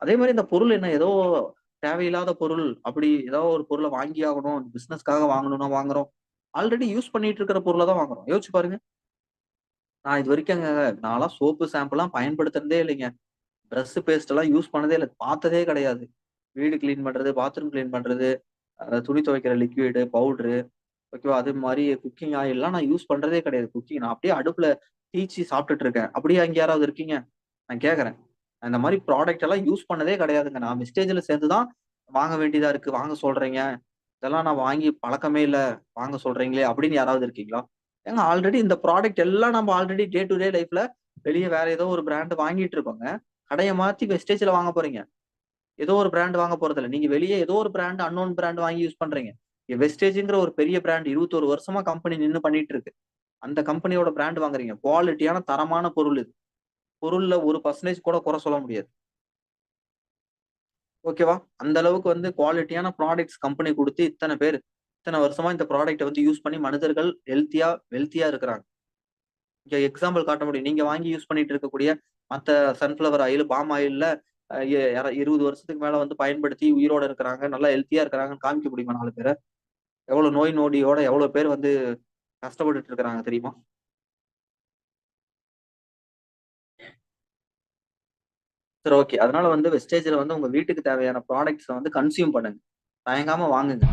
அதே மாரி இந்த பொருள் என்ன ஏதோ தேவையில்லாத பொருள், அப்படி ஏதோ ஒரு பொருள வாங்கி ஆகணும், பிசினஸ்க்காக வாங்கணும்னா வாங்குறோம். ஆல்ரெடி யூஸ் பண்ணிட்டு இருக்கிற பொருள தான் வாங்குறோம். யோசிச்சு பாருங்க. நான் இதுவரைக்கும்ங்க நான்லாம் சோப்பு, ஷாம்புலாம் பயன்படுத்துனதே இல்லைங்க. பிரஷ், பேஸ்ட் எல்லாம் யூஸ் பண்ணதே இல்ல. பார்த்ததே கிடையாது. வீடு கிளீன் பண்றது, பாத்ரூம் கிளீன் பண்றது, துணி துவைக்கிற லிக்விடு, பவுடரு, ஓகேவா? அது மாரி குக்கிங் ஆயில்லாம் நான் யூஸ் பண்றதே கிடையாது. நான் அப்படியே அடுப்புல தீச்சு சாப்பிட்டுட்டு இருக்கேன். அப்படியா இங்க யாராவது இருக்கீங்க? நான் கேட்கறேன். இந்த மாரி ப்ராடக்ட் எல்லாம் யூஸ் பண்ணதே கிடையாதுங்க. நான் வெஸ்டேஜ்ல சேர்ந்து தான் வாங்க வேண்டியதா இருக்கு. வாங்க சொல்றீங்க. இதெல்லாம் நான் வாங்கி பழக்கமே இல்ல. வாங்க சொல்றீங்களே அப்படின்னு யாராவது இருக்கீங்களா? ஏங்க ஆல்ரெடி இந்த ப்ராடக்ட் எல்லாம் நம்ம ஆல்ரெடி டே டூ டே லைஃப்ல வெளிய வேற ஏதோ ஒரு பிராண்ட் வாங்கிட்டு இருக்கோங்க. கடைய மாத்தி வெஸ்டேஜ்ல வாங்க போறீங்க. ஏதோ ஒரு பிராண்ட் வாங்க போறதில்ல. நீங்க வெளிய ஏதோ ஒரு பிராண்ட் அன்னோன் பிராண்ட் வாங்கி யூஸ் பண்றீங்க. வெஸ்டேஜ்ங்கிற ஒரு பெரிய பிராண்ட் 21 வருஷமா கம்பெனி நின்னு பண்ணிட்டு இருக்கு. அந்த கம்பெனியோட பிராண்ட் வாங்குறீங்க. குவாலிட்டியான தரமான பொருள் இது. பொருள்ல 1% கூட குறை சொல்ல முடியாது. ஓகேவா? அந்த அளவுக்கு வந்து குவாலிட்டியான ப்ராடக்ட்ஸ் கம்பெனி குடுத்து இத்தன பேரு, இத்தன வருஷமா இந்த ப்ராடக்ட்ட வந்து யூஸ் பண்ணி மனிதர்கள் வெல்த்தியா இருக்கிறாங்க. இங்க எக்ஸாம்பிள் காட்ட முடியும். நீங்க வாங்கி யூஸ் பண்ணிட்டு இருக்கக்கூடிய மத்த சன்ஃப்ளவர் ஆயில், பாம் ஆயில்ல அ எ 20 வருஷத்துக்கு மேல வந்து பயன்படுத்தி உயிரோட இருக்கிறாங்க. நல்லா ஹெல்த்தியா இருக்கிறாங்கன்னு காமிக்க முடியுமா 4 பேர? எவ்வளவு நோய் நொடியோட எவ்வளவு பேர் வந்து கஷ்டப்பட்டுட்டு இருக்கிறாங்க தெரியுமா? சரி ஓகே. அதனால வந்து வெஸ்டேஜ்ல வந்து உங்க வீட்டுக்கு தேவையான ப்ராடக்ட்ஸ வந்து கன்சியூம் பண்ணுங்க. தயங்காம வாங்குங்க.